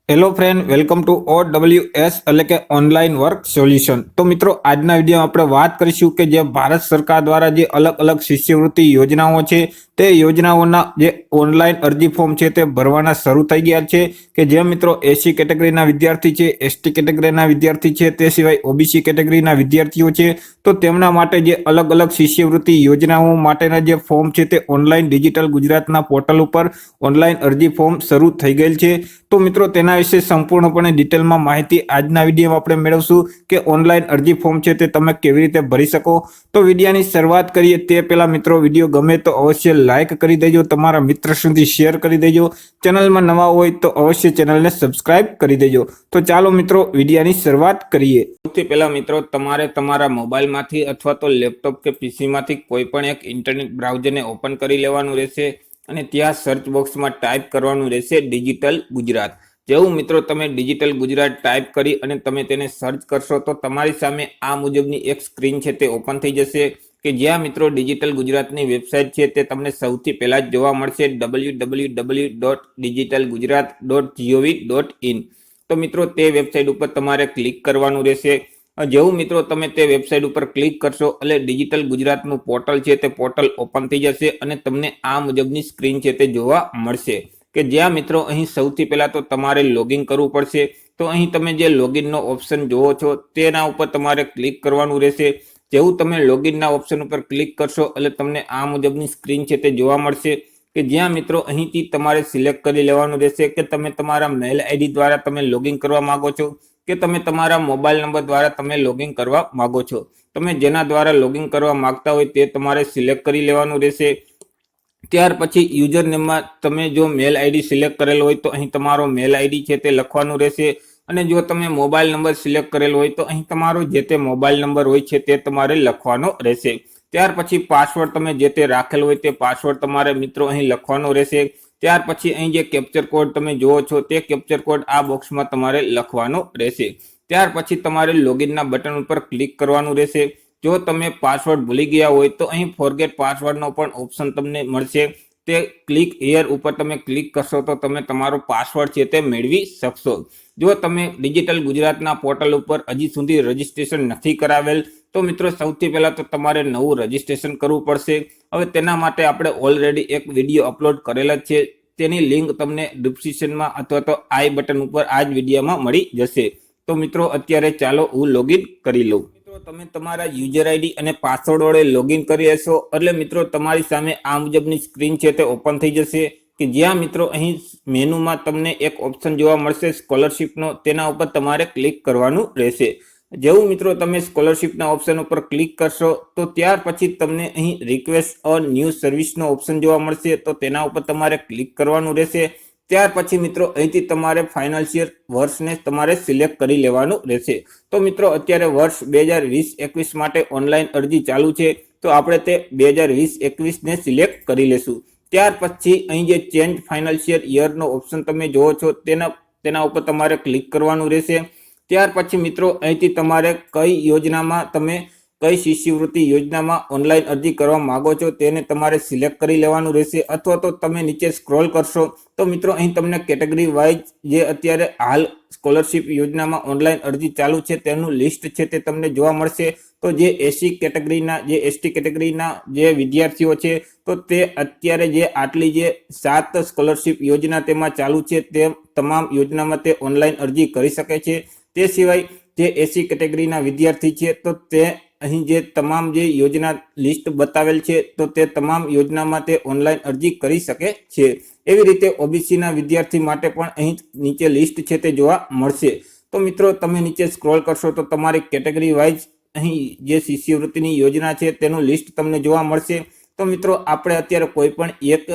Hello friend, welcome to OWS એટલે કે online work solution. તો મિત્રો, આજના વિડીયોમાં આપણે વાત કરીશું કે જે ભારત સરકાર દ્વારા જે અલગ અલગ શિષ્યવૃત્તિ યોજનાઓ છે તે યોજનાઓના જે ઓનલાઈન અરજી ફોર્મ છે તે ભરવાના શરૂ થઈ ગયા છે. કે જે મિત્રો એસસી કેટેગરીના વિદ્યાર્થી છે, એસટી કેટેગરીના વિદ્યાર્થી છે, તે સિવાય ઓબીસી કેટેગરીના વિદ્યાર્થીઓ છે, તો તેમના માટે જે અલગ અલગ શિષ્યવૃત્તિ યોજનાઓ માટેના જે ફોર્મ છે તે ઓનલાઈન ડિજિટલ ગુજરાતના પોર્ટલ ઉપર ઓનલાઈન અરજી ફોર્મ શરૂ થઈ ગયેલ છે. તો મિત્રો, તેના વિશે સંપૂર્ણપણે ડિટેલમાં માહિતી આજના વિડીયોમાં આપણે મેળવશું કે ઓનલાઈન અરજી ફોર્મ છે તે તમે કેવી રીતે ભરી શકો. તો વિડીયોની શરૂઆત કરીએ તે પહેલા મિત્રો, વિડીયો ગમે તો અવશ્ય લાઈક કરી દેજો, તમારા મિત્ર સુધી શેર કરી દેજો, ચેનલમાં નવા હોય તો અવશ્ય ચેનલને સબસ્ક્રાઇબ કરી દેજો. તો ચાલો મિત્રો, વિડીયોની શરૂઆત કરીએ. સૌથી પહેલા મિત્રો, તમારે તમારા મોબાઈલમાંથી અથવા તો લેપટોપ કે પીસીમાંથી કોઈ પણ એક ઇન્ટરનેટ બ્રાઉઝરને ઓપન કરી લેવાનું રહેશે અને ત્યાં સર્ચ બોક્સમાં ટાઈપ કરવાનું રહેશે ડિજિટલ ગુજરાત. જેવું મિત્રો તમે ડિજિટલ ગુજરાત ટાઈપ કરી અને તમે તેને સર્ચ કરશો તો તમારી સામે આ મુજબની એક સ્ક્રીન છે તે ઓપન થઈ જશે કે જ્યાં મિત્રો ડિજિટલ ગુજરાતની વેબસાઇટ છે તે તમને સૌથી પહેલા જ જોવા મળશે www.digitalgujarat.gov.in. તો મિત્રો તે વેબસાઇટ ઉપર તમારે ક્લિક કરવાનું રહેશે. જેવું મિત્રો તમે તે વેબસાઇટ ઉપર ક્લિક કરશો એટલે ડિજિટલ ગુજરાતનું પોર્ટલ છે તે પોર્ટલ ઓપન થઈ જશે અને તમને આ મુજબની સ્ક્રીન છે તે જોવા મળશે કે જ્યાં મિત્રો અહીં સૌથી પહેલા તો તમારે લોગિન કરવું પડશે. તો અહીં તમે જે લોગિનનો ઓપ્શન જોવો છો તેના ઉપર તમારે ક્લિક કરવાનું રહેશે. જેવું તમે લોગિનના ઓપ્શન ઉપર ક્લિક કરશો એટલે તમને આ મુજબની સ્ક્રીન છે તે જોવા મળશે કે જ્યાં મિત્રો અહીંથી તમારે સિલેક્ટ કરી લેવાનું રહેશે કે તમે તમારા મેલ આઈડી દ્વારા તમે લોગિન કરવા માંગો છો કે તમે તમારા મોબાઈલ નંબર દ્વારા તમે લોગિન કરવા માંગો છો. તમે જેના દ્વારા લોગિન કરવા માંગતા હોય તે તમારે સિલેક્ટ કરી લેવાનું રહેશે. ત્યાર પછી યુઝર નેમમાં તમે જો મેલ આઈડી સિલેક્ટ કરેલો હોય તો અહીં તમારો મેલ આઈડી છે તે લખવાનું રહેશે અને જો તમે મોબાઈલ નંબર સિલેક્ટ કરેલો હોય તો અહીં તમારો જે તે મોબાઈલ નંબર હોય છે તે તમારે લખવાનો રહેશે. ત્યાર પછી પાસવર્ડ તમે જે તે રાખેલો હોય તે પાસવર્ડ તમારે મિત્રો અહીં લખવાનો રહેશે. ત્યાર પછી અહીં જે કેપ્ચર કોડ તમે જુઓ છો તે કેપ્ચર કોડ આ બોક્સમાં તમારે લખવાનો રહેશે. ત્યાર પછી તમારે લોગિનના બટન ઉપર ક્લિક કરવાનું રહેશે. જો તમે પાસવર્ડ ભૂલી ગયા હોય તો અહીં ફોરગેટ પાસવર્ડનો પણ ઓપ્શન તમને મળશે. તે ક્લિક હિયર ઉપર તમે ક્લિક કરશો તો તમે તમારો પાસવર્ડ છે તે મેળવી શકશો. જો તમે ડિજિટલ ગુજરાતના પોર્ટલ ઉપર હજી સુધી રજીસ્ટ્રેશન નથી કરાવેલ તો મિત્રો સૌથી પહેલાં તો તમારે નવું રજીસ્ટ્રેશન કરવું પડશે. હવે તેના માટે આપણે ઓલરેડી એક વિડીયો અપલોડ કરેલા છે, તેની લિંક તમને ડિસ્ક્રિપ્શનમાં અથવા તો આઈ બટન ઉપર આ જ વિડીયોમાં મળી જશે. તો મિત્રો અત્યારે ચાલો હું લોગિન કરી લઉં. તમે તમારા યુઝર આઈડી અને પાસવર્ડ વડે લોગિન કરી લેશો એટલે મિત્રો તમારી સામે આ મુજબની સ્ક્રીન છે તે ઓપન થઈ જશે કે જ્યાં મિત્રો અહીં મેનુમાં તમને એક ઓપ્શન જોવા મળશે સ્કોલરશિપનો, તેના ઉપર તમારે ક્લિક કરવાનું રહેશે. જેવું મિત્રો તમે સ્કોલરશિપના ઓપ્શન ઉપર ક્લિક કરશો તો ત્યાર પછી તમને અહીં રિક્વેસ્ટ અ ન્યૂ સર્વિસનો ઓપ્શન જોવા મળશે તો તેના ઉપર તમારે ક્લિક કરવાનું રહેશે. ત્યાર પછી મિત્રો અહીંથી તમારે ફાઇનાન્શિયલ વર્ષને તમારે સિલેક્ટ કરી લેવાનું રહેશે. તો મિત્રો અત્યારે વર્ષ 2020-21 માટે ઓનલાઈન અરજી ચાલુ છે તો આપણે તે 2020-21ને સિલેક્ટ કરી લેશું. ત્યાર પછી અહીં જે ચેન્જ ફાઇનાન્શિયલ યરનો ઓપ્શન તમે જુઓ છો તેના ઉપર તમારે ક્લિક કરવાનું રહેશે. ત્યાર પછી મિત્રો અહીંથી તમારે કઈ યોજનામાં તમે કઈ શિષ્યવૃત્તિ યોજનામાં ઓનલાઈન અરજી કરવા માંગો છો તેને તમારે સિલેક્ટ કરી લેવાનું રહેશે. અથવા તો તમે નીચે સ્ક્રોલ કરશો તો મિત્રો અહીં તમને કેટેગરી વાઇઝ જે અત્યારે હાલ સ્કોલરશિપ યોજનામાં ઓનલાઈન અરજી ચાલુ છે તેનું લિસ્ટ છે તે તમને જોવા મળશે. તો જે એસસી કેટેગરીના જે એસટી કેટેગરીના જે વિદ્યાર્થીઓ છે તો તે અત્યારે જે આટલી જે 7 સ્કોલરશિપ યોજના તેમાં ચાલુ છે તે તમામ યોજનામાં તે ઓનલાઈન અરજી કરી શકે છે. તે સિવાય જે એસસી કેટેગરીના વિદ્યાર્થી છે તો તે અહીં જે તમામ જે યોજના લિસ્ટ બતાવેલ છે તો તે તમામ યોજનામાં તે ઓનલાઈન અરજી કરી શકે છે. એવી રીતે ઓબીસીના વિદ્યાર્થી માટે પણ અહીં નીચે લિસ્ટ છે તે જોવા મળશે. તો મિત્રો તમે નીચે સ્ક્રોલ કરશો તો તમારી કેટેગરી વાઇઝ અહીં જે શિષ્યવૃત્તિની યોજના છે તેનું લિસ્ટ તમને જોવા મળશે. તો મિત્રો આપણે અત્યારે કોઈ પણ એક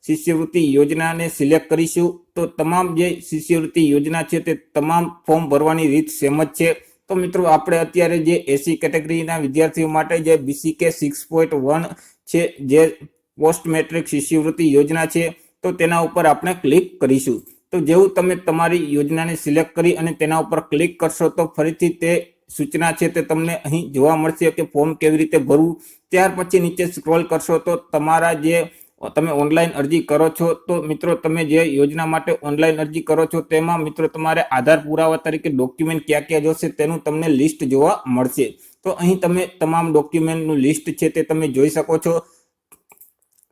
શિષ્યવૃત્તિ યોજનાને સિલેક્ટ કરીશું તો તમામ જે શિષ્યવૃત્તિ યોજના છે તે તમામ ફોર્મ ભરવાની રીત સેમ જ છે. તો મિત્રો આપણે અત્યારે જે એસસી કેટેગરીના વિદ્યાર્થીઓ માટે જે BCK 6.1 છે જે પોસ્ટ મેટ્રિક શિષ્યવૃત્તિ યોજના છે તો તેના ઉપર આપણે ક્લિક કરીશું. તો જેવું તમે તમારી યોજનાને સિલેક્ટ કરી અને તેના ઉપર ક્લિક કરશો તો ફરીથી તે સૂચના છે તે તમને અહીં જોવા મળશે કે ફોર્મ કેવી રીતે ભરવું. ત્યાર પછી નીચે સ્ક્રોલ કરશો તો તમારા જે તમે ઓનલાઈન અરજી કરો છો તો મિત્રો તમે જે યોજના માટે ઓનલાઈન અરજી કરો છો તેમાં મિત્રો તમારે આધાર પુરાવા તરીકે ડોક્યુમેન્ટ ક્યાં ક્યાં જોશે તેનું તમને લિસ્ટ જોવા મળશે. તો અહીં તમે તમામ ડોક્યુમેન્ટનું લિસ્ટ છે તે તમે જોઈ શકો છો.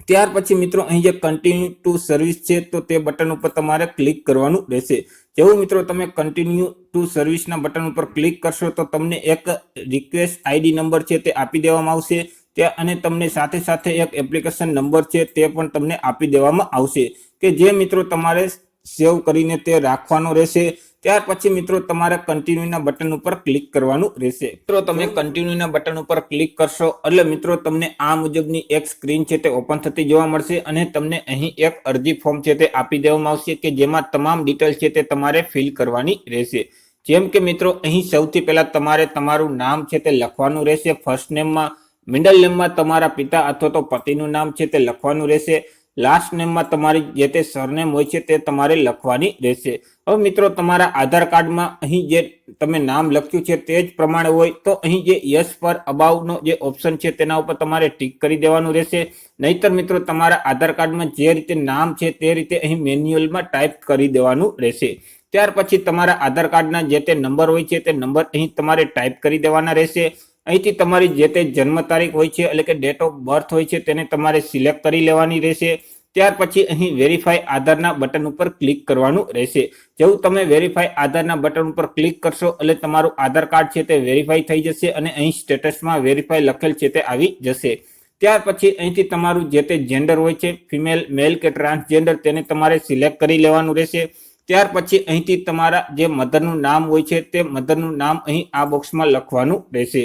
ત્યાર પછી મિત્રો અહીં જે કન્ટિન્યુ ટુ સર્વિસ છે તો તે બટન ઉપર તમારે ક્લિક કરવાનું રહેશે. જેવું મિત્રો તમે કન્ટિન્યુ ટુ સર્વિસના બટન ઉપર ક્લિક કરશો તો તમને એક રિક્વેસ્ટ આઈડી નંબર છે તે આપી દેવામાં આવશે ત્યાં, અને તમને સાથે સાથે એક એપ્લિકેશન નંબર છે તે પણ તમને આપી દેવામાં આવશે કે જે મિત્રો તમારે સેવ કરીને તે રાખવાનો રહેશે. ત્યાર પછી મિત્રો તમારે કન્ટિન્યુના બટન ઉપર ક્લિક કરવાનું રહેશે. મિત્રો તમે કન્ટિન્યુના બટન ઉપર ક્લિક કરશો એટલે મિત્રો તમને આ મુજબની એક સ્ક્રીન છે તે ઓપન થતી જોવા મળશે અને તમને અહીં એક અરજી ફોર્મ છે તે આપી દેવામાં આવશે કે જેમાં તમામ ડિટેલ છે તે તમારે ફિલ કરવાની રહેશે. જેમ કે મિત્રો અહીં સૌથી પહેલા તમારે તમારું નામ છે તે લખવાનું રહેશે. ફર્સ્ટ નેમમાં, મિડલ નેમમાં તમારા પિતા અથવા તો પતિનું નામ છે તે લખવાનું રહેશે. લાસ્ટ નેમમાં તમારી જે તે સરનેમ હોય છે તે તમારે લખવાની રહેશે. હવે મિત્રો તમારા આધાર કાર્ડમાં અહીં જે તમે નામ લખ્યું છે તે જ પ્રમાણે હોય તો અહીં જે યસ પર અબાઉનો જે ઓપ્શન છે તેના ઉપર તમારે ટિક કરી દેવાનું રહેશે. નહીતર મિત્રો તમારા આધાર કાર્ડમાં જે રીતે નામ છે તે રીતે અહીં મેન્યુઅલમાં ટાઈપ કરી દેવાનું રહેશે. ત્યાર પછી તમારા આધાર કાર્ડના જે તે નંબર હોય છે તે નંબર અહીં તમારે ટાઈપ કરી દેવાના રહેશે. અહીંથી તમારી જે તે જન્મ તારીખ હોય છે એટલે કે ડેટ ઓફ બર્થ હોય છે તેને તમારે સિલેક્ટ કરી લેવાની રહેશે. ત્યાર પછી અહીં વેરીફાઈ આધારના બટન ઉપર ક્લિક કરવાનું રહેશે. જેવું તમે વેરીફાઈ આધારના બટન ઉપર ક્લિક કરશો એટલે તમારું આધાર કાર્ડ છે તે વેરીફાઈ થઈ જશે અને અહીં સ્ટેટસમાં વેરીફાઈ લખેલ છે તે આવી જશે. ત્યાર પછી અહીંથી તમારું જે તે જેન્ડર હોય છે, ફિમેલ, મેલ કે ટ્રાન્સજેન્ડર, તેને તમારે સિલેક્ટ કરી લેવાનું રહેશે. ત્યાર પછી અહીંથી તમારા જે મધરનું નામ હોય છે તે મધરનું નામ અહીં આ બોક્સમાં લખવાનું રહેશે.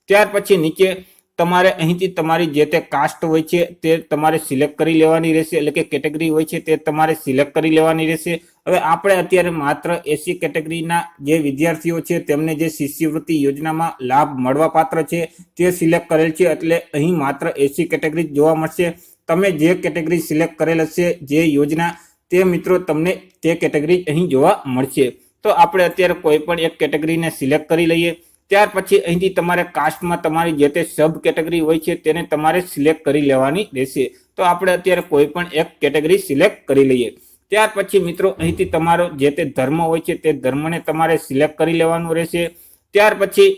ત્યાર પછી નીચે તમારે અહીંથી તમારી જે તે કાસ્ટ હોય છે તે તમારે સિલેક્ટ કરી લેવાની રહેશે, એટલે કે કેટેગરી હોય છે તે તમારે સિલેક્ટ કરી લેવાની રહેશે. હવે આપણે અત્યારે માત્ર એસી કેટેગરીના જે વિદ્યાર્થીઓ છે તેમને જે શિષ્યવૃત્તિ યોજનામાં લાભ મળવા પાત્ર છે તે સિલેક્ટ કરેલ છે એટલે અહીં માત્ર એસી કેટેગરી જોવા મળશે. તમે જે કેટેગરી સિલેક્ટ કરેલ હશે જે યોજના તે મિત્રો તમને તે કેટેગરી અહીં જોવા મળશે. તો આપણે અત્યારે કોઈ પણ એક કેટેગરીને સિલેક્ટ કરી લઈએ. ત્યાર પછી અહીંથી તમારે કાસ્ટમાં તમારી જે તે સબ કેટેગરી હોય છે તેને તમારે સિલેક્ટ કરી લેવાની રહેશે. તો આપણે અત્યારે કોઈ પણ એક કેટેગરી સિલેક્ટ કરી લઈએ. ત્યાર પછી મિત્રો અહીંથી તમારો જે તે ધર્મ હોય છે તે ધર્મને તમારે સિલેક્ટ કરી લેવાનું રહેશે. ત્યાર પછી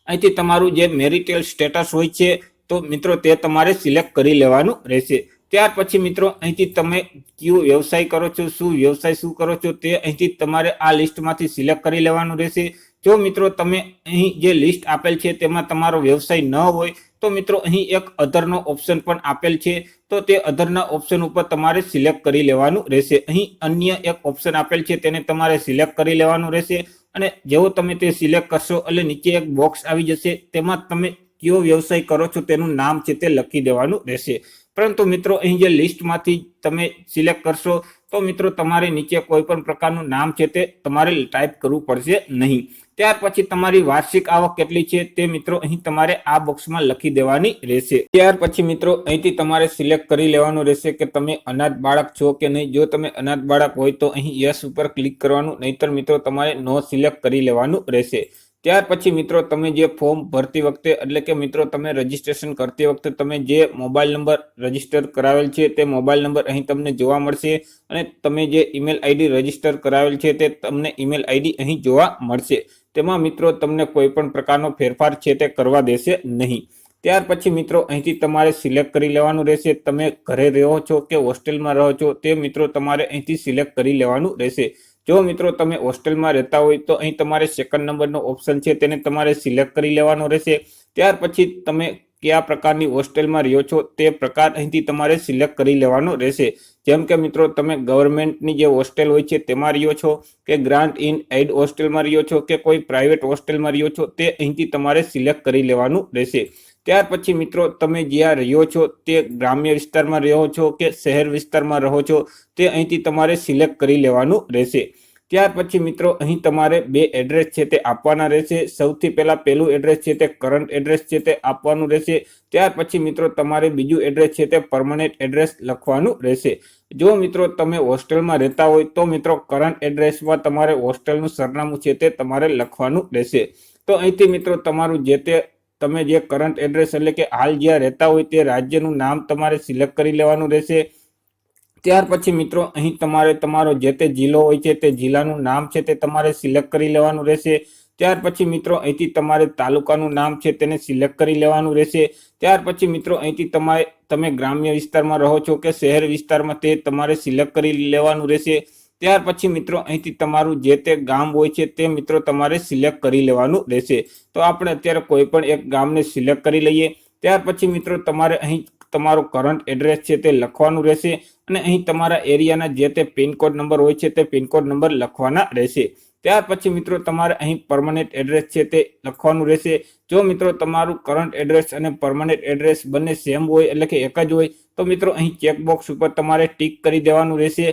અહીંથી તમારું જે મેરિટલ સ્ટેટસ હોય છે તો મિત્રો તે તમારે સિલેક્ટ કરી લેવાનું રહેશે. ત્યાર પછી મિત્રો અહીંથી તમે કયો વ્યવસાય કરો છો, શું કરો છો તે અહીંથી તમારે આ લિસ્ટમાંથી સિલેક્ટ કરી લેવાનું રહેશે. જો મિત્રો તમે અહીં જે લિસ્ટ આપેલ છે તેમાં તમારો વ્યવસાય ન હોય તો મિત્રો અહીં એક અધરનો ઓપ્શન પણ આપેલ છે તો તે અધરના ઓપ્શન ઉપર તમારે સિલેક્ટ કરી લેવાનું રહેશે. અહીં અન્ય એક ઓપ્શન આપેલ છે તેને તમારે સિલેક્ટ કરી લેવાનું રહેશે અને જેવો તમે તે સિલેક્ટ કરશો એટલે નીચે એક બોક્સ આવી જશે તેમાં તમે કયો વ્યવસાય કરો છો તેનું નામ છે તે લખી દેવાનું રહેશે. પરંતુ મિત્રો અહીં જે લિસ્ટમાંથી તમે સિલેક્ટ કરશો તો મિત્રો તમારે નીચે કોઈ પણ પ્રકારનું નામ છે તે તમારે ટાઈપ કરવું પડશે નહીં. ત્યાર પછી તમારી વાર્ષિક આવક કેટલી છે તે મિત્રો અહીં તમારે આ બોક્સમાં લખી દેવાની રહેશે. ત્યાર પછી મિત્રો અહીંથી તમારે સિલેક્ટ કરી લેવાનું રહેશે કે તમે અનાથ બાળક છો કે નહીં. જો તમે અનાથ બાળક હોય તો અહીં યસ ઉપર ક્લિક કરવાનું, નહીતર મિત્રો તમારે નો સિલેક્ટ કરી લેવાનું રહેશે. ત્યાર પછી મિત્રો તમે જે ફોર્મ ભરતી વખતે એટલે કે મિત્રો તમે રજીસ્ટ્રેશન કરતી વખતે તમે જે મોબાઈલ નંબર રજીસ્ટર કરાવેલ છે તે મોબાઈલ નંબર અહીં તમને જોવા મળશે અને તમે જે ઈમેલ આઈડી રજીસ્ટર કરાવેલ છે તે તમને ઈમેલ આઈડી અહીં જોવા મળશે. તેમાં મિત્રો તમને કોઈ પણ પ્રકારનો ફેરફાર છે તે કરવા દેશે નહીં. ત્યાર પછી મિત્રો અહીંથી તમારે સિલેક્ટ કરી લેવાનું રહેશે. તમે ઘરે રહો છો કે હોસ્ટેલમાં રહો છો તે મિત્રો તમારે અહીંથી સિલેક્ટ કરી લેવાનું રહેશે. જો મિત્રો તમે હોસ્ટેલમાં રહેતા હોય તો અહીં તમારે સેકન્ડ નંબરનો ઓપ્શન છે તેને તમારે સિલેક્ટ કરી લેવાનો રહેશે. ત્યાર પછી તમે કયા પ્રકારની હોસ્ટેલમાં રહ્યો છો તે પ્રકાર અહીંથી તમારે સિલેક્ટ કરી લેવાનો રહેશે. જેમ કે મિત્રો તમે ગવર્મેન્ટની જે હોસ્ટેલ હોય છે તેમાં રહ્યો છો કે ગ્રાન્ટ ઇન એડ હોસ્ટેલમાં રહ્યો છો કે કોઈ પ્રાઇવેટ હોસ્ટેલમાં રહ્યો છો તે અહીંથી તમારે સિલેક્ટ કરી લેવાનું રહેશે. ત્યાર પછી મિત્રો તમે જ્યાં રહ્યો છો તે ગ્રામ્ય વિસ્તારમાં રહો છો કે શહેર વિસ્તારમાં રહો છો તે અહીંથી તમારે સિલેક્ટ કરી લેવાનું રહેશે. ત્યાર પછી મિત્રો અહીં તમારે બે એડ્રેસ છે તે આપવાના રહેશે. સૌથી પહેલા પહેલું એડ્રેસ છે તે કરંટ એડ્રેસ છે તે આપવાનું રહેશે. ત્યાર પછી મિત્રો તમારે બીજું એડ્રેસ છે તે પરમનન્ટ એડ્રેસ લખવાનું રહેશે. જો મિત્રો તમે હોસ્ટેલમાં રહેતા હોય તો મિત્રો કરંટ એડ્રેસમાં તમારે હોસ્ટેલનું સરનામું છે તે તમારે લખવાનું રહેશે. તો અહીંથી મિત્રો તમારું જે તે તમે જે કરંટ એડ્રેસ એટલે કે હાલ જ્યાં રહેતા હોય તે રાજ્યનું નામ તમારે સિલેક્ટ કરી લેવાનું રહેશે। ત્યાર પછી મિત્રો અહીં તમારે તમારો જે તે જિલ્લો હોય છે તે જિલ્લાનું નામ છે તે તમારે સિલેક્ટ કરી લેવાનું રહેશે। ત્યાર પછી મિત્રો અહીંથી તમારે તાલુકાનું નામ છે તેને સિલેક્ટ કરી લેવાનું રહેશે। ત્યાર પછી મિત્રો અહીંથી તમે ગ્રામ્ય વિસ્તારમાં રહો છો કે શહેર વિસ્તારમાં તે તમારે સિલેક્ટ કરી લેવાનું રહેશે। ત્યાર પછી મિત્રો અહીંથી તમારું જે તે ગામ હોય છે તે મિત્રો તમારે સિલેક્ટ કરી લેવાનું રહેશે। તો આપણે અત્યારે કોઈ પણ એક ગામને સિલેક્ટ કરી લઈએ। ત્યાર પછી મિત્રો તમારે અહીં તમારો કરંટ એડ્રેસ છે તે લખવાનું રહેશે અને અહીં તમારા એરિયાના જે તે પિનકોડ નંબર હોય છે તે પિનકોડ નંબર લખવાના રહેશે। ત્યાર પછી મિત્રો તમારે અહીં પરમનન્ટ એડ્રેસ છે તે લખવાનું રહેશે। જો મિત્રો તમારું કરંટ એડ્રેસ અને પરમનન્ટ એડ્રેસ બંને સેમ હોય એટલે કે એક જ હોય તો મિત્રો અહીં ચેકબોક્સ ઉપર તમારે ટીક કરી દેવાનું રહેશે।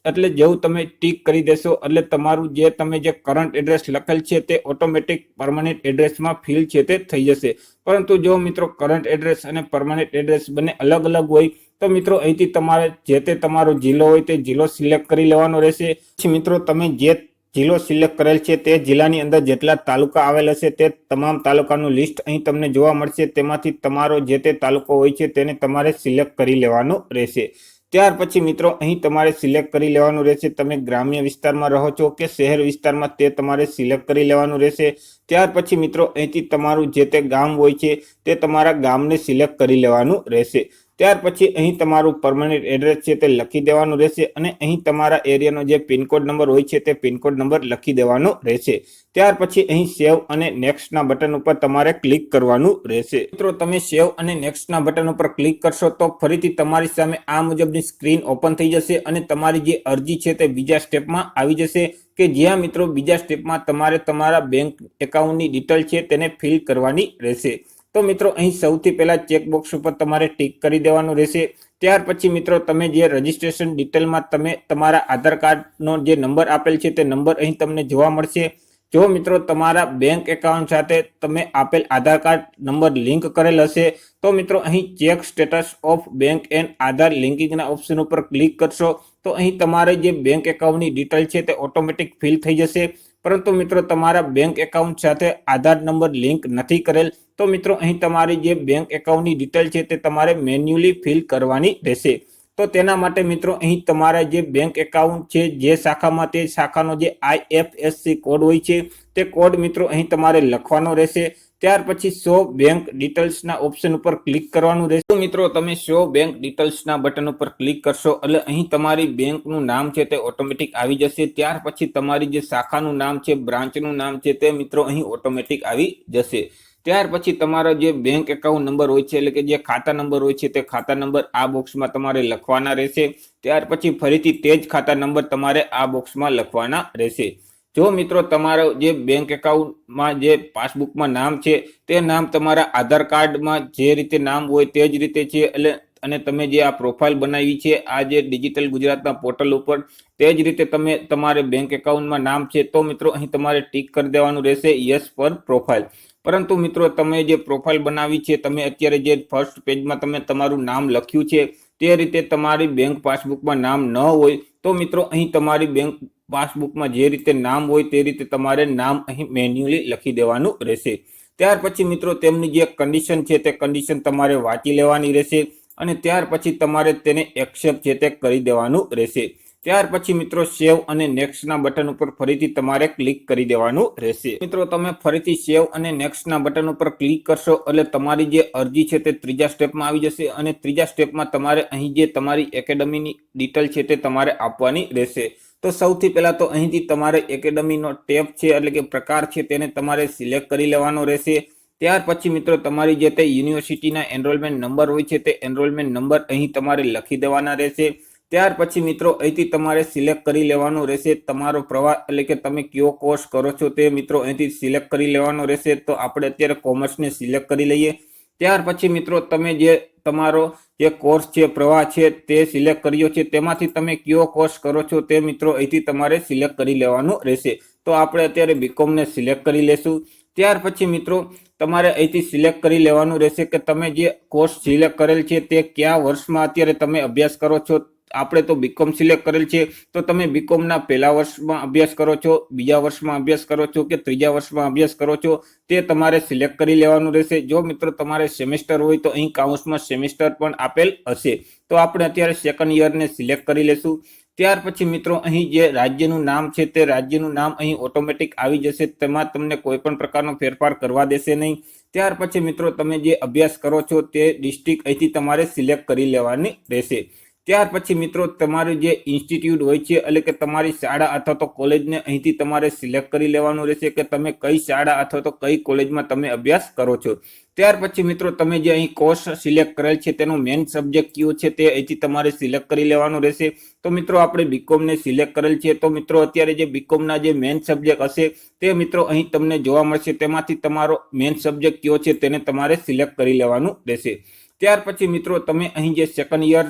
એટલે જેવું તમે ટીક કરી દેશો એટલે તમારું તમે જે કરંટ એડ્રેસ લખેલ છે તે ઓટોમેટિક પરમનન્ટ એડ્રેસમાં ફિલ છે તે થઈ જશે। પરંતુ જો મિત્રો કરંટ એડ્રેસ અને પરમનન્ટ એડ્રેસ બંને અલગ અલગ હોય તો મિત્રો અહીંથી તમારે જે તે તમારો જિલ્લો હોય તે જિલ્લો સિલેક્ટ કરી લેવાનો રહેશે। પછી મિત્રો તમે જે જિલ્લો સિલેક્ટ કરેલ છે તે જિલ્લાની અંદર જેટલા તાલુકા આવેલ હશે તે તમામ તાલુકાનું લિસ્ટ અહીં તમને જોવા મળશે। તેમાંથી તમારો જે તે તાલુકો હોય છે તેને તમારે સિલેક્ટ કરી લેવાનું રહેશે। ત્યાર પછી મિત્રો અહીં તમારે સિલેક્ટ કરી લેવાનું રહેશે તમે ગ્રામ્ય વિસ્તારમાં રહો છો કે શહેર વિસ્તારમાં તે તમારે સિલેક્ટ કરી લેવાનું રહેશે। ત્યાર પછી મિત્રો અહીંથી તમારું જે તે ગામ હોય છે તે તમારા ગામને સિલેક્ટ કરી લેવાનું રહેશે। ત્યાર પછી અહીં તમારું પરમનન્ટ એડ્રેસ છે તે લખી દેવાનું રહેશે અને અહીં તમારા એરિયાનો જે પિનકોડ નંબર હોય છે તે પિનકોડ નંબર લખી દેવાનો રહેશે। ત્યાર પછી અહીં સેવ અને નેક્સ્ટના બટન ઉપર તમારે ક્લિક કરવાનું રહેશે। મિત્રો તમે સેવ અને નેક્સ્ટના બટન ઉપર ક્લિક કરશો તો ફરીથી તમારી સામે આ મુજબની સ્ક્રીન ઓપન થઈ જશે અને તમારી જે અરજી છે તે બીજા સ્ટેપમાં આવી જશે કે જ્યાં મિત્રો બીજા સ્ટેપમાં તમારે તમારા બેંક એકાઉન્ટની ડિટેલ છે તેને ફિલ કરવાની રહેશે। તો મિત્રો અહીં સૌથી પહેલા ચેકબોક્સ ઉપર તમારે ટીક કરી દેવાનું રહેશે। ત્યાર પછી મિત્રો તમે જે રજીસ્ટ્રેશન ડિટેલમાં તમે તમારા આધાર કાર્ડનો જે નંબર આપેલ છે તે નંબર અહીં તમને જોવા મળશે। જો મિત્રો તમારા બેંક એકાઉન્ટ સાથે તમે આપેલ આધાર કાર્ડ નંબર લિંક કરેલ હશે તો મિત્રો અહીં check status of bank and Aadhaar લિંકિંગના ઓપ્શન ઉપર ક્લિક કરશો તો અહીં તમારે જે બેંક એકાઉન્ટની ડિટેલ છે તે ઓટોમેટિક ફિલ થઈ જશે। પરંતુ મિત્રો તમારા બેંક એકાઉન્ટ સાથે આધાર નંબર લિંક નથી કરેલ તો મિત્રો અહીં તમારી જે બેંક એકાઉન્ટની ડિટેલ છે તે તમારે મેન્યુઅલી ફિલ કરવાની રહેશે। તો તેના માટે મિત્રો અહીં તમારા જે બેંક એકાઉન્ટ છે જે શાખામાં તે શાખાનો જે IFSC કોડ હોય છે તે કોડ મિત્રો અહીં તમારે લખવાનો રહેશે। ત્યાર પછી શો બેંક ડિટેલ્સના ઓપ્શન ઉપર ક્લિક કરવાનું રહેશે। મિત્રો તમે શો બેંક ડિટેલ્સના બટન ઉપર ક્લિક કરશો એટલે અહીં તમારી બેંકનું નામ છે તે ઓટોમેટિક આવી જશે। ત્યાર પછી તમારી જે શાખાનું નામ છે બ્રાન્ચનું નામ છે તે મિત્રો અહીં ઓટોમેટિક આવી જશે। ત્યાર પછી તમારો જે બેંક એકાઉન્ટ નંબર હોય છે એટલે કે જે ખાતા નંબર હોય છે તે ખાતા નંબર આ બોક્સમાં તમારે લખવાના રહેશે। ત્યાર પછી ફરીથી તે જ ખાતા નંબર તમારે આ બોક્સમાં લખવાના રહેશે। જો મિત્રો તમારો જે બેંક એકાઉન્ટમાં જે પાસબુકમાં નામ છે તે નામ તમારા આધાર કાર્ડમાં જે રીતે નામ હોય તે જ રીતે છે એટલે અને તમે જે આ પ્રોફાઇલ બનાવી છે આ જે ડિજિટલ ગુજરાતના પોર્ટલ ઉપર તે જ રીતે તમે તમારે બેંક એકાઉન્ટમાં નામ છે તો મિત્રો અહીં તમારે ટીક કરી દેવાનું રહેશે યસ પર પ્રોફાઇલ। પરંતુ મિત્રો તમે જે પ્રોફાઇલ બનાવી છે તમે અત્યારે જે ફર્સ્ટ પેજમાં તમે તમારું નામ લખ્યું છે તે રીતે તમારી બેંક પાસબુકમાં નામ ન હોય તો મિત્રો અહીં તમારી બેંક પાસબુકમાં જે રીતે નામ હોય તે રીતે તમારે નામ અહીં મેન્યુઅલી લખી દેવાનું રહેશે। ત્યાર પછી મિત્રો તેમની જે કન્ડિશન છે તે કન્ડિશન તમારે વાંચી લેવાની રહેશે અને ત્યાર પછી તમારે તેને એક્સેપ્ટ છે તે કરી દેવાનું રહેશે। ત્યાર પછી મિત્રો સેવ અને નેક્સ્ટના બટન ઉપર ફરીથી તમારે ક્લિક કરી દેવાનું રહેશે। મિત્રો તમે ફરીથી સેવ અને નેક્સ્ટના બટન ઉપર ક્લિક કરશો એટલે તમારી જે અરજી છે તે ત્રીજા સ્ટેપમાં આવી જશે અને ત્રીજા સ્ટેપમાં તમારે અહીં જે તમારી એકેડમીની ડિટેલ છે તે તમારે આપવાની રહેશે। તો સૌથી પહેલા તો અહીંથી તમારે એકેડમીનો ટેબ છે એટલે કે પ્રકાર છે તેને તમારે સિલેક્ટ કરી લેવાનો રહેશે। ત્યાર પછી મિત્રો તમારી જે તે યુનિવર્સિટીના એનરોલમેન્ટ નંબર હોય છે તે એનરોલમેન્ટ નંબર અહીં તમારે લખી દેવાના રહેશે। ત્યાર પછી મિત્રો અહીંથી તમારે સિલેક્ટ કરી લેવાનું રહેશે તમારો પ્રવાહ એટલે કે તમે કયો કોર્સ કરો છો તે મિત્રો અહીંથી સિલેક્ટ કરી લેવાનો રહેશે। તો આપણે અત્યારે કોમર્સને સિલેક્ટ કરી લઈએ। ત્યાર પછી મિત્રો તમે જે તમારો જે કોર્સ છે પ્રવાહ છે તે સિલેક્ટ કર્યો છે તેમાંથી તમે કયો કોર્સ કરો છો તે મિત્રો અહીંથી તમારે સિલેક્ટ કરી લેવાનું રહેશે। તો આપણે અત્યારે બીકોમને સિલેક્ટ કરી લેશું। ત્યાર પછી મિત્રો તમારે અહીંથી સિલેક્ટ કરી લેવાનું રહેશે કે તમે જે કોર્સ સિલેક્ટ કરેલ છે તે કયા વર્ષમાં અત્યારે તમે અભ્યાસ કરો છો આપણે તો બીકોમ સિલેક્ટ કરેલ છે તો તમે બીકોમના પહેલા વર્ષમાં અભ્યાસ કરો છો, બીજા વર્ષમાં અભ્યાસ કરો છો કે ત્રીજા વર્ષમાં અભ્યાસ કરો છો તે તમારે સિલેક્ટ કરી લેવાનું રહેશે. જો મિત્રો તમારે સેમેસ્ટર હોય તો અહીં કાઉન્સમાં સેમેસ્ટર પણ આપેલ હશે. તો આપણે અત્યારે સેકન્ડ યરને સિલેક્ટ કરી લેશું. ત્યાર પછી મિત્રો અહીં જે રાજ્યનું નામ છે તે રાજ્યનું નામ અહીં ઓટોમેટિક આવી જશે. તેમાં તમને કોઈ પણ પ્રકારનો ફેરફાર કરવા દેશે નહીં. ત્યાર પછી મિત્રો તમે જે અભ્યાસ કરો છો તે ડિસ્ટ્રિક્ટ અહીંથી તમારે સિલેક્ટ કરી લેવાની રહેશે. ત્યાર પછી મિત્રો તમારું જે ઇન્સ્ટિટ્યૂટ હોય છે એટલે કે તમારી શાળા અથવા તો કોલેજને અહીંથી તમારે સિલેક્ટ કરી લેવાનું રહેશે કે તમે કઈ શાળા અથવા તો કઈ કોલેજમાં તમે અભ્યાસ કરો છો. ત્યાર પછી મિત્રો તમે જે અહીં કોર્સ સિલેક્ટ કરેલ છે તેનો મેઇન સબ્જેક્ટ કયો છે તે અહીંથી તમારે સિલેક્ટ કરી લેવાનું રહેશે. તો મિત્રો આપણે બીકોમને સિલેક્ટ કરેલ છે તો મિત્રો અત્યારે જે બીકોમના જે મેઇન સબ્જેક્ટ હશે તે મિત્રો અહીં તમને જોવા મળશે. તેમાંથી તમારો મેઇન સબ્જેક્ટ કયો છે તેને તમારે સિલેક્ટ કરી લેવાનું રહેશે. ત્યાર પછી મિત્રો તમે અહીં જે સેકન્ડ યર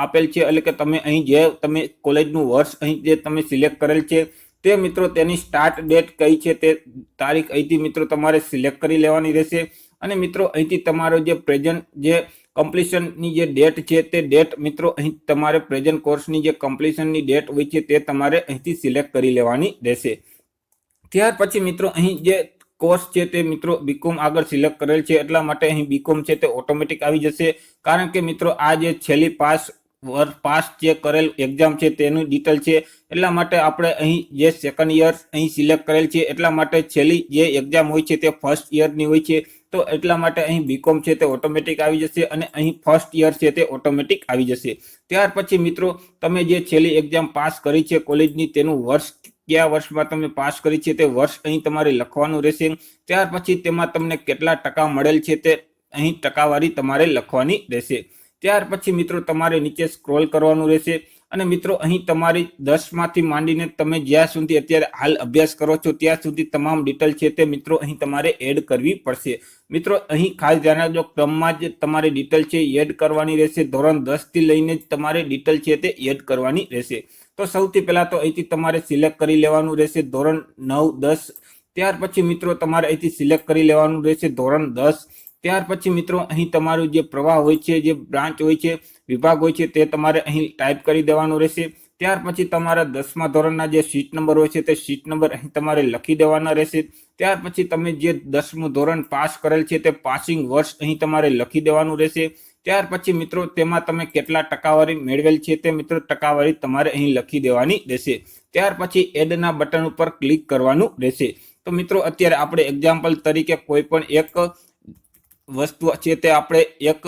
આપેલ છે એટલે કે તમે અહીં જે તમે કોલેજનું વર્ષ અહીં જે તમે સિલેક્ટ કરેલ છે તે મિત્રો તેની સ્ટાર્ટ ડેટ કઈ છે તે તારીખ અહીંથી મિત્રો તમારે સિલેક્ટ કરી લેવાની રહેશે. અને મિત્રો અહીંથી તમારો જે પ્રેઝન્ટ જે કમ્પ્લીશનની જે ડેટ છે તે ડેટ મિત્રો અહીં તમારે પ્રેઝન્ટ કોર્સની જે કમ્પ્લીશનની ડેટ હોય છે તે તમારે અહીંથી સિલેક્ટ કરી લેવાની રહેશે. ત્યાર પછી મિત્રો અહીં જે કોર્સ છે તે મિત્રો બીકોમ આગળ સિલેક્ટ કરેલ છે એટલા માટે અહીં બીકોમ છે તે ઓટોમેટિક આવી જશે. કારણ કે મિત્રો આ જે છેલ્લી પાસ જે કરેલ એક્ઝામ છે તેનું ડિટેલ છે એટલા માટે આપણે અહીં જે સેકન્ડ યર અહીં સિલેક્ટ કરેલ છે એટલા માટે છેલ્લી જે એક્ઝામ હોય છે તે ફર્સ્ટ યરની હોય છે. તો એટલા માટે અહીં બીકોમ છે તે ઓટોમેટિક આવી જશે અને અહીં ફર્સ્ટ યર છે તે ઓટોમેટિક આવી જશે. ત્યાર પછી મિત્રો તમે જે છેલ્લી એક્ઝામ પાસ કરી છે કોલેજની તેનું વર્ષ કયા વર્ષમાં તમે પાસ કરી છે તે વર્ષ અહીં તમારે લખવાનું રહેશે. ત્યાર પછી તેમાં તમને કેટલા ટકા મળેલ છે તે અહીં ટકાવારી તમારે લખવાની રહેશે. ત્યાર પછી મિત્રો તમારે નીચે સ્ક્રોલ કરવાનું રહેશે અને મિત્રો અહીં તમારી 10માંથી માંડીને તમે જ્યાં સુધી અત્યારે હાલ અભ્યાસ કરો છો ત્યાં સુધી તમામ ડિટેલ છે તે મિત્રો અહીં તમારે એડ કરવી પડશે. મિત્રો અહીં ખાસ ધ્યાન રાખજો, ક્રમમાં જ તમારી ડિટેલ છે એડ કરવાની રહેશે. ધોરણ 10 થી લઈને જ તમારે ડિટેલ છે તે એડ કરવાની રહેશે. તો સૌથી પહેલા તો અહીંથી તમારે સિલેક્ટ કરી લેવાનું રહેશે ધોરણ 9, 10. ત્યાર પછી મિત્રો તમારે અહીંથી સિલેક્ટ કરી લેવાનું રહેશે ધોરણ 10. ત્યાર પછી મિત્રો અહીં તમારું જે પ્રવાહ હોય છે, જે બ્રાન્ચ હોય છે, વિભાગ હોય છે તે તમારે અહીં ટાઈપ કરી દેવાનું રહેશે. ત્યાર પછી તમારા 10મા ધોરણના જે સીટ નંબર હોય છે તે સીટ નંબર અહીં તમારે લખી દેવાના રહેશે. ત્યાર પછી તમે જે 10મું ધોરણ પાસ કરેલ છે તે પાસિંગ વર્ષ અહીં તમારે લખી દેવાનું રહેશે. ત્યાર પછી મિત્રો તેમાં તમે કેટલા ટકાવારી મેળવેલ છે તે મિત્રો ટકાવારી તમારે અહીં લખી દેવાની રહેશે. ત્યાર પછી એડના બટન ઉપર ક્લિક કરવાનું રહેશે. તો મિત્રો અત્યારે આપણે એક્ઝામ્પલ તરીકે કોઈ પણ એક વસ્તુ છે તે આપણે એક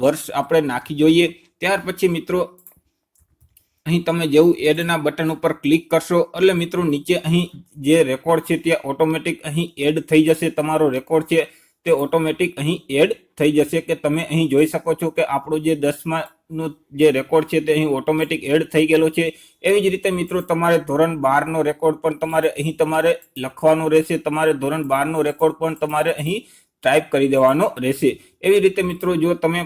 વર્ષ આપણે નાખી જોઈએ. ત્યાર પછી મિત્રો અહીં તમે જેવું એડના બટન ઉપર ક્લિક કરશો એટલે મિત્રો નીચે અહીં જે રેકોર્ડ છે તે ઓટોમેટિક અહીં એડ થઈ જશે. તમારો રેકોર્ડ છે તે ઓટોમેટિક અહીં એડ થઈ જશે કે તમે અહીં જોઈ શકો છો કે આપણું જે 10માનું જે રેકોર્ડ છે તે અહીં ઓટોમેટિક એડ થઈ ગયેલો છે. એવી જ રીતે મિત્રો તમારે ધોરણ 12નો રેકોર્ડ પણ તમારે અહીં તમારે લખવાનો રહેશે. તમારે ધોરણ 12નો રેકોર્ડ પણ તમારે અહીં ટાઈપ કરી દેવાનો રહેશે. એવી રીતે મિત્રો જો તમે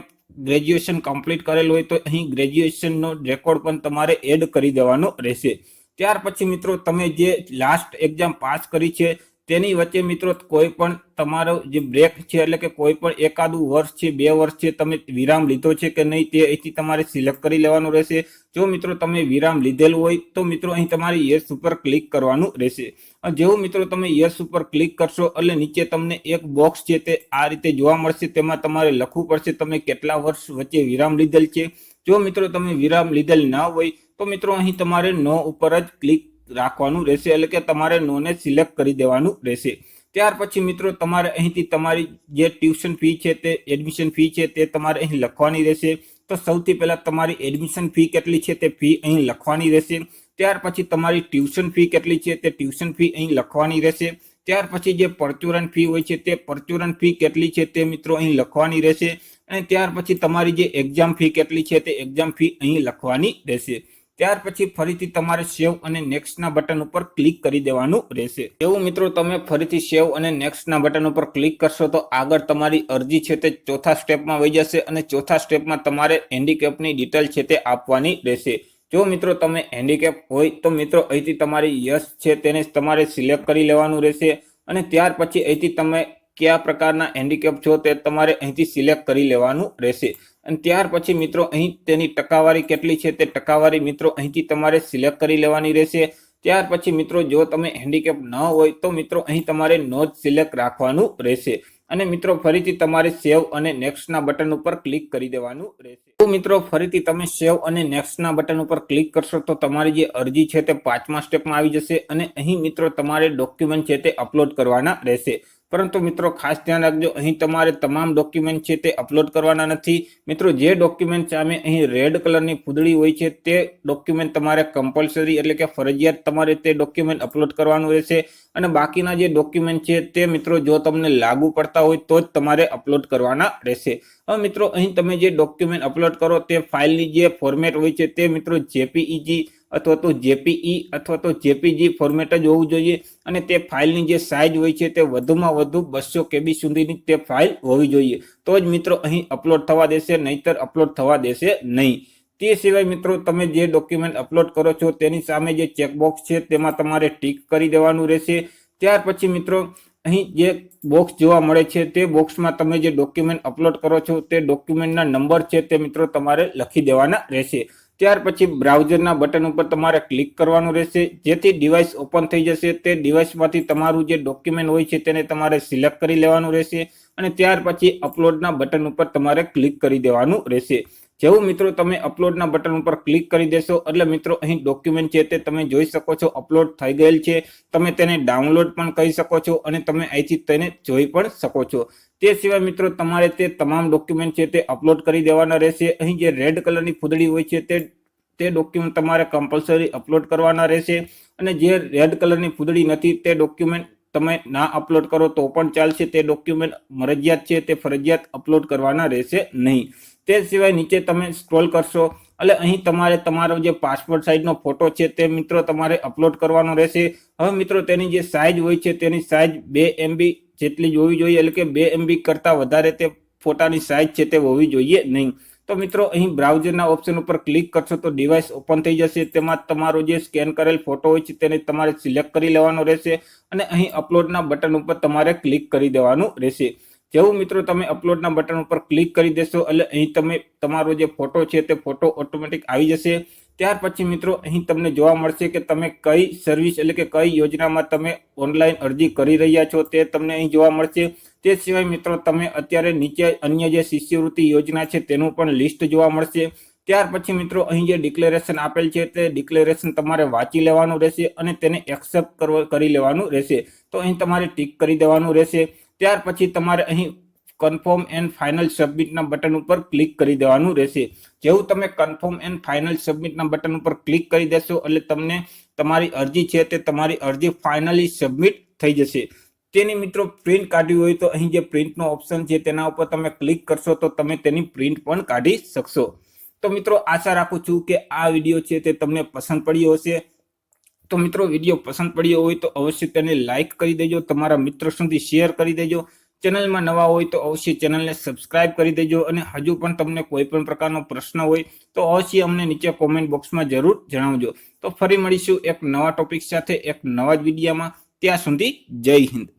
ગ્રેજ્યુએશન કમ્પ્લીટ કરેલું હોય તો અહીં ગ્રેજ્યુએશનનો રેકોર્ડ પણ તમારે એડ કરી દેવાનો રહેશે. ત્યાર પછી મિત્રો તમે જે લાસ્ટ એક્ઝામ પાસ કરી છે તેની વચ્ચે મિત્રો કોઈ પણ તમારો જે બ્રેક છે એટલે કે કોઈ પણ એકાદું વર્ષ છે, 2 વર્ષ છે તમે વિરામ લીધો છે કે નહીં તે અહીંથી તમારે સિલેક્ટ કરી લેવાનું રહેશે. જો મિત્રો તમે વિરામ લીધેલું હોય તો મિત્રો અહીં તમારે યસ ઉપર ક્લિક કરવાનું રહેશે. જેવું મિત્રો તમે યસ ઉપર ક્લિક કરશો એટલે નીચે તમને એક બોક્સ છે તે આ રીતે જોવા મળશે. તેમાં તમારે લખવું પડશે તમે કેટલા વર્ષ વચ્ચે વિરામ લીધેલ છે. જો મિત્રો તમે વિરામ લીધેલ ના હોય તો મિત્રો અહીં તમારે નો ઉપર જ ક્લિક રાખવાનું રહેશે એટલે કે તમારે નોને સિલેક્ટ કરી દેવાનું રહેશે. ત્યાર પછી મિત્રો તમારે અહીંથી તમારી જે ટ્યુશન ફી છે તે એડમિશન ફી છે તે તમારે અહીં લખવાની રહેશે. તો સૌથી પહેલા તમારી એડમિશન ફી કેટલી છે તે ફી અહીં લખવાની રહેશે. ત્યાર પછી તમારી ટ્યુશન ફી કેટલી છે તે ટ્યુશન ફી અહીં લખવાની રહેશે. ત્યાર પછી જે પરચુરણ ફી હોય છે તે પરચુરણ ફી કેટલી છે તે મિત્રો અહીં લખવાની રહેશે. અને ત્યાર પછી તમારી જે એક્ઝામ ફી કેટલી છે તે એક્ઝામ ફી અહીં લખવાની રહેશે. ત્યાર પછી ફરીથી તમારે સેવ અને નેક્સ્ટના બટન ઉપર ક્લિક કરી દેવાનું રહેશે. એવું મિત્રો તમે ફરીથી સેવ અને નેક્સ્ટના બટન ઉપર ક્લિક કરશો તો આગળ તમારી અરજી છે તે ચોથા સ્ટેપમાં વહી જશે અને ચોથા સ્ટેપમાં તમારે હેન્ડીકેપની ડિટેલ છે તે આપવાની રહેશે. જો મિત્રો તમે હેન્ડીકેપ હોય તો મિત્રો અહીંથી તમારી યસ છે તેને તમારે સિલેક્ટ કરી લેવાનું રહેશે અને ત્યાર પછી અહીંથી તમે કયા પ્રકારના હેન્ડીકેપ છો તે તમારે અહીંથી સિલેક્ટ કરી લેવાનું રહેશે. અને ત્યાર પછી મિત્રો અહીં તેની ટકાવારી કેટલી છે તે ટકાવારી મિત્રો અહીંથી તમારે સિલેક્ટ કરી લેવાની રહેશે। ત્યાર પછી મિત્રો જો તમે હેન્ડીકેપ ન હોય તો મિત્રો અહીં તમારે નો જ સિલેક્ટ રાખવાનું રહેશે અને મિત્રો ફરીથી તમારે સેવ અને નેક્સ્ટના બટન ઉપર ક્લિક કરી દેવાનું રહેશે। તો મિત્રો ફરીથી તમે સેવ અને નેક્સ્ટના બટન ઉપર ક્લિક કરશો તો તમારી જે અરજી છે તે 5મા સ્ટેપમાં આવી જશે અને અહીં મિત્રો તમારે ડોક્યુમેન્ટ છે તે અપલોડ કરવાના રહેશે। પરંતુ મિત્રો ખાસ ધ્યાન રાખજો, અહીં તમારે તમામ ડોક્યુમેન્ટ છે તે અપલોડ કરવાના નથી। મિત્રો જે ડોક્યુમેન્ટ સામે અહીં રેડ કલરની ફૂદડી હોય છે તે ડોક્યુમેન્ટ તમારે કમ્પલસરી એટલે કે ફરજિયાત તમારે તે ડોક્યુમેન્ટ અપલોડ કરવાનું રહેશે અને બાકીના જે ડોક્યુમેન્ટ છે તે મિત્રો જો તમને લાગુ પડતા હોય તો જ તમારે અપલોડ કરવાના રહેશે। હવે મિત્રો અહીં તમે જે ડોક્યુમેન્ટ અપલોડ કરો તે ફાઇલની જે ફોર્મેટ હોય છે તે મિત્રો જેપીઈજી અથવા તો જેપીઈ અથવા તો જેપીજી ફોર્મેટ જ હોવું જોઈએ અને તે ફાઇલની જે સાઇઝ હોય છે તે વધુમાં વધુ 200 KB સુધીની તે ફાઇલ હોવી જોઈએ તો જ મિત્રો અહીં અપલોડ થવા દેશે, નહીતર અપલોડ થવા દેશે નહીં। તે સિવાય મિત્રો તમે જે ડોક્યુમેન્ટ અપલોડ કરો છો તેની સામે જે ચેકબોક્સ છે તેમાં તમારે ટીક કરી દેવાનું રહેશે। ત્યાર પછી મિત્રો અહીં જે બોક્સ જોવા મળે છે તે બોક્સમાં તમે જે ડોક્યુમેન્ટ અપલોડ કરો છો તે ડોક્યુમેન્ટના નંબર છે તે મિત્રો તમારે લખી દેવાના રહેશે। ત્યાર પછી બ્રાઉઝરના બટન ઉપર તમારે ક્લિક કરવાનું રહેશે જેથી ડિવાઇસ ઓપન થઈ જશે। તે ડિવાઇસમાંથી તમારું જે ડોક્યુમેન્ટ હોય છે તેને તમારે સિલેક્ટ કરી લેવાનું રહેશે અને ત્યાર પછી અપલોડના બટન ઉપર તમારે ક્લિક કરી દેવાનું રહેશે। જેવું મિત્રો તમે અપલોડના બટન ઉપર ક્લિક કરી દેશો એટલે મિત્રો અહીં ડોક્યુમેન્ટ છે તે તમે જોઈ શકો છો અપલોડ થઈ ગયેલ છે। તમે તેને ડાઉનલોડ પણ કરી શકો છો અને તમે અહીંથી તેને જોઈ પણ શકો છો। તે સિવાય મિત્રો તમારે તે તમામ ડોક્યુમેન્ટ છે તે અપલોડ કરી દેવાના રહેશે। અહીં જે રેડ કલરની ફૂદડી હોય છે તે ડોક્યુમેન્ટ તમારે કમ્પલસરી અપલોડ કરવાના રહેશે અને જે રેડ કલરની ફૂદડી નથી તે ડોક્યુમેન્ટ તમે ના અપલોડ કરો તો પણ ચાલશે। તે ડોક્યુમેન્ટ મરજિયાત છે તે ફરજિયાત અપલોડ કરવાના રહેશે નહીં। તે સિવાય નીચે તમે સ્ક્રોલ કરશો એટલે અહીં તમારે તમારો જે પાસપોર્ટ સાઇઝનો ફોટો છે તે મિત્રો તમારે અપલોડ કરવાનો રહેશે। હવે મિત્રો તેની જે સાઇઝ હોય છે તેની સાઇઝ 2 MB જેટલી જ હોવી જોઈએ એટલે કે 2 MB કરતાં વધારે તે ફોટાની સાઇઝ છે તે હોવી જોઈએ નહીં। તો મિત્રો અહીં બ્રાઉઝરના ઓપ્શન ઉપર ક્લિક કરશો તો ડિવાઇસ ઓપન થઈ જશે। તેમાં તમારો જે સ્કેન કરેલ ફોટો હોય છે તેને તમારે સિલેક્ટ કરી લેવાનો રહેશે અને અહીં અપલોડના બટન ઉપર તમારે ક્લિક કરી દેવાનું રહેશે। જેવું મિત્રો તમે અપલોડના બટન ઉપર ક્લિક કરી દેશો એટલે અહીં તમે તમારો જે ફોટો છે તે ફોટો ઓટોમેટિક આવી જશે। ત્યાર પછી મિત્રો અહીં તમને જોવા મળશે કે તમે કઈ સર્વિસ એટલે કે કઈ યોજનામાં તમે ઓનલાઈન અરજી કરી રહ્યા છો તે તમને અહીં જોવા મળશે। તે સિવાય મિત્રો તમે અત્યારે નીચે અન્ય જે શિષ્યવૃત્તિ યોજના છે તેનું પણ લિસ્ટ જોવા મળશે। ત્યાર પછી મિત્રો અહીં જે ડિક્લેરેશન આપેલ છે તે ડિક્લેરેશન તમારે વાંચી લેવાનું રહેશે અને તેને એક્સેપ્ટ કરી લેવાનું રહેશે। તો અહીં તમારે ટિક કરી દેવાનું રહેશે। ત્યાર પછી તમારે અહીં કન્ફર્મ એન્ડ ફાઇનલ સબમિટના બટન ઉપર ક્લિક કરી દેવાનું રહેશે। જેવું તમે કન્ફર્મ એન્ડ ફાઇનલ સબમિટના બટન ઉપર ક્લિક કરી દેશો એટલે તમને તમારી અરજી છે તે તમારી અરજી ફાઇનલી સબમિટ થઈ જશે। તેની મિત્રો પ્રિન્ટ કાઢવી હોય તો અહીં જે પ્રિન્ટનો ઓપ્શન છે તેના ઉપર તમે ક્લિક કરશો તો તમે તેની પ્રિન્ટ પણ કાઢી શકશો। તો મિત્રો આશા રાખું છું કે આ વિડીયો છે તે તમને પસંદ પડ્યો હશે। તો મિત્રો વિડીયો પસંદ પડ્યો હોય તો અવશ્ય તેને લાઇક કરી દેજો, તમારા મિત્રો સુધી શેર કરી દેજો। ચેનલમાં નવા હોય તો અવશ્ય ચેનલને સબસ્ક્રાઇબ કરી દેજો અને હજુ પણ તમને કોઈ પણ પ્રકારનો પ્રશ્ન હોય તો અવશ્ય અમને નીચે કોમેન્ટ બોક્સમાં જરૂર જણાવજો। તો ફરી મળીશું એક નવા ટોપિક સાથે એક નવા જ વિડીયોમાં। ત્યાં સુધી જય હિન્દ।